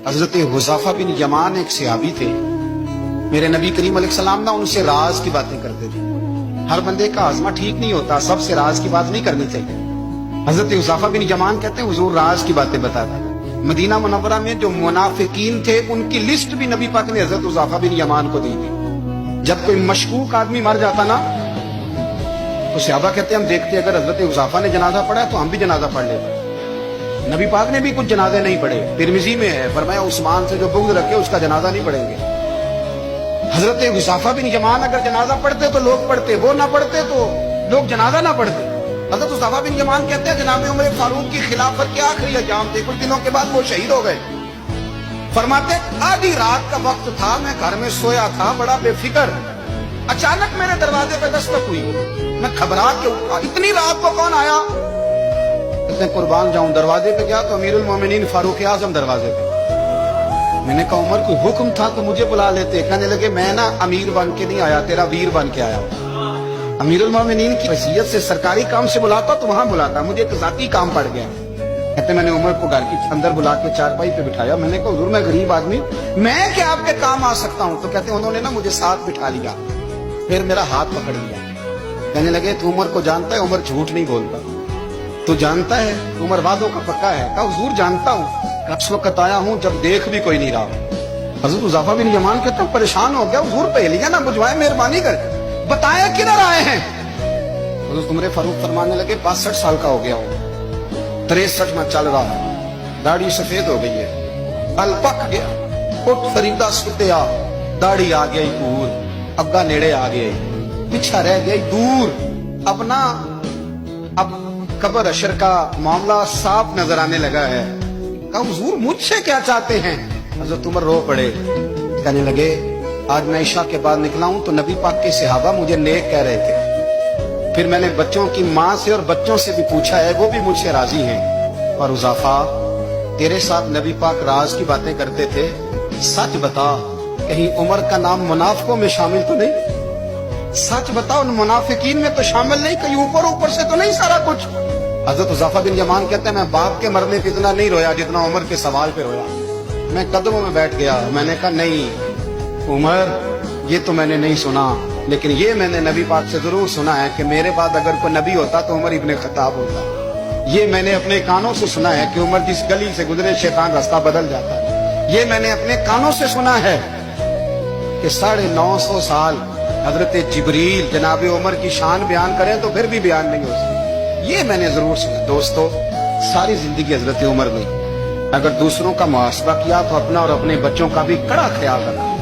حضرت حذیفہ بن یمان ایک صحابی تھے، میرے نبی کریم علیہ السلام نا ان سے راز کی باتیں کرتے تھے۔ ہر بندے کا ہاضمہ ٹھیک نہیں ہوتا، سب سے راز کی بات نہیں کرنی چاہیے۔ حضرت حذیفہ بن یمان کہتے ہیں حضور راز کی باتیں بتاتے۔ مدینہ منورہ میں جو منافقین تھے ان کی لسٹ بھی نبی پاک نے حضرت حذیفہ بن یمان کو دی تھی۔ جب کوئی مشکوک آدمی مر جاتا نا تو صحابہ کہتے ہیں ہم دیکھتے اگر حضرت حذیفہ نے جنازہ پڑھا ہے تو ہم بھی جنازہ پڑھ لیتے۔ نبی پاک نے بھی کچھ جنازے نہیں پڑھے، ترمذی میں ہے، فرمایا عثمان سے جو بغض رکھے اس کا جنازہ نہیں پڑھیں گے۔ حضرت حذیفہ بن یمان اگر جنازہ پڑھتے تو لوگ پڑھتے، وہ نہ پڑھتے تو لوگ جنازہ نہ پڑھتے۔ حضرت حذیفہ بن یمان کہتے ہیں جناب عمر فاروق کی خلافت کے آخری ایام تھے، کچھ دنوں کے بعد وہ شہید ہو گئے۔ فرماتے آدھی رات کا وقت تھا، میں گھر میں سویا تھا بڑا بے فکر، اچانک میرے دروازے پہ دستک ہوئی، میں گھبرا کے اٹھا، اتنی رات کو کون آیا؟ کہتے قربان جاؤں، دروازے پہ گیا تو امیر المومنین فاروق اعظم دروازے پہ۔ میں نے کہا عمر کوئی حکم تھا تو مجھے بلا لیتے۔ کہنے لگے میں نا امیر بن کے نہیں آیا، تیرا ویر بن کے آیا ہوں۔ امیر المومنین کی حیثیت سے سرکاری کام سے بلاتا تو وہاں بلاتا، مجھے ایک ذاتی کام پڑ گیا۔ کہتے میں نے عمر کو گھر کی اندر بلا کے چارپائی پہ بٹھایا، میں نے کہا حضور میں غریب آدمی، میں کیا آپ کے کام آ سکتا ہوں؟ تو کہتے انہوں نے نا مجھے ساتھ بٹھا لیا، پھر میرا ہاتھ پکڑ لیا، کہنے لگے تو عمر کو جانتا ہے؟ عمر جھوٹ نہیں بولتا، تو جانتا ہے عمر وعدوں کا پکا ہے؟ کہا حضور جانتا ہوں، اس وقت آیا ہوں جب دیکھ بھی کوئی نہیں رہا۔ حضرت حذیفہ بن یمان کہتا ہوں پریشان ہو گیا، حضور پہلیاں نہ بجھوائے، مہربانی کر بتائیں کدھر آئے ہیں؟ حضرت عمر فاروق فرمانے لگے 62 سال کا ہو گیا ہوں، 63 میں چل رہا ہے، داڑھی سفید ہو گئی ہے، بل پک گیا، اٹھ فریدہ ستیا، داڑھی آ گئی دور، اگا نیڑے آ گئے، پیچھا رہ گئی دور، اب قبر اشر کا معاملہ صاف نظر آنے لگا ہے۔ کہا حضور مجھ سے کیا چاہتے ہیں؟ حضرت عمر رو پڑے، کہنے لگے آج میں عشاء کے بعد نکلا ہوں تو نبی پاک کے صحابہ مجھے نیک کہہ رہے تھے، پھر میں نے بچوں کی ماں سے اور بچوں سے بھی پوچھا ہے، وہ بھی مجھ سے راضی ہیں۔ اور حذیفہ تیرے ساتھ نبی پاک راز کی باتیں کرتے تھے، سچ بتا کہیں عمر کا نام منافقوں میں شامل تو نہیں؟ سچ بتا ان منافقین میں تو شامل نہیں، کہیں اوپر سے تو نہیں سارا کچھ؟ حضرت حذیفہ بن یمان کہتے ہیں میں باپ کے مرنے پہ اتنا نہیں رویا جتنا عمر کے سوال پہ رویا۔ میں قدموں میں بیٹھ گیا، میں نے کہا نہیں عمر یہ تو میں نے نہیں سنا، لیکن یہ میں نے نبی پاک سے ضرور سنا ہے کہ میرے بعد اگر کوئی نبی ہوتا تو عمر ابن خطاب ہوتا۔ یہ میں نے اپنے کانوں سے سنا ہے کہ عمر جس گلی سے گزرے شیطان راستہ بدل جاتا ہے۔ یہ میں نے اپنے کانوں سے سنا ہے کہ 950 سال حضرت جبریل جناب عمر کی شان بیان کریں تو پھر بھی بیان نہیں ہو سکتا۔ یہ میں نے ضرور سنا۔ دوستو ساری زندگی حضرت عمر نے اگر دوسروں کا محاسبہ کیا تو اپنا اور اپنے بچوں کا بھی کڑا خیال رکھا۔